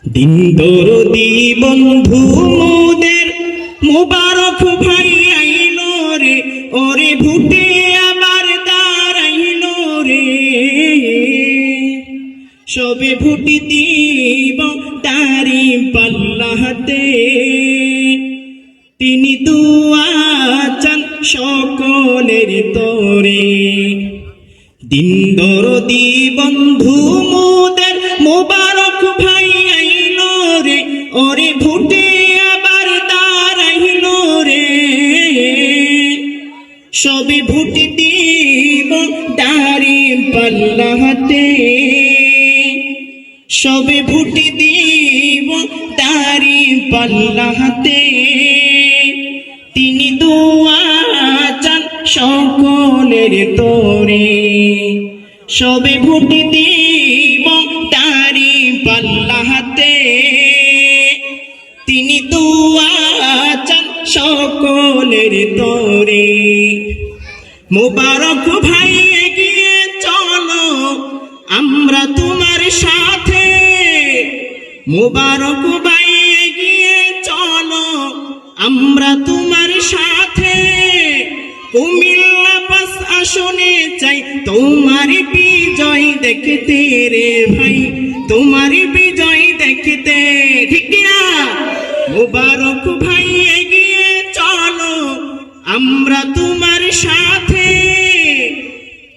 দিন দরদি বন্ধু মোদের মুবারক ভাই আইলো রে, ওরে ভুটে আবার দাঁড়াইলো রে। সবে ভুটি দিব তারি পাল্লাতে, তিনি দুয়া চান সকলের তরে। দিন দরদি বন্ধু মোদের মুবারক ভাই আইলো রে, ওরে ভুটে আবার দাঁড়াইলো রে। সবে ভুটি দিব দাঁড়ি পাল্লাতে, সবে ভুটি দিব দাঁড়ি পাল্লাতে, তিনি দোয়া চান সকলের তরে। সবে ভুটি দিব দাঁড়ি পাল্লাতে, তিনি দোয়া চান সকলের তরে। মুবারক ভাই এগিয়ে চলো আমরা তোমার সাথে, মুবারক ভাই এগিয়ে চলো আমরা তোমার সাথে। কুমিল্লা ৫ আসনে চাই তোমার বিজয় দেখতে রে ভাই, তোমার বিজয় দেখতে, ঠিক না? মুবারক ভাই এগিয়ে চলো আমরা তোমার সাথে।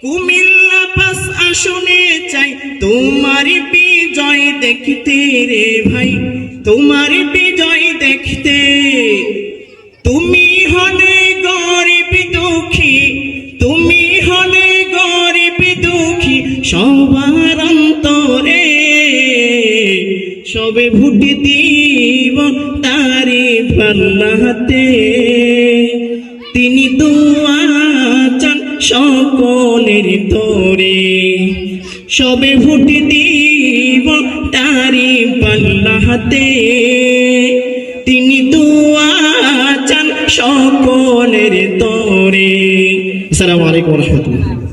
কুমিল্লা ৫ আসনে চাই তোমার বিজয় দেখতে রে ভাই, তোমার বিজয় দেখতে। তুমি হলে গরিব দুঃখী, তুমি হলে গরিব দুঃখী সবার অন্তরে। সবে ভুটি দিব তারি পাল্লাতে, তিনি দোয়া চান সকলের তরে। সবে ভুটি দিব তারি পাল্লাতে, তিনি দোয়া চান সকলের তরে। আসসালামু আলাইকুম ওয়া রাহমাতুল্লাহ।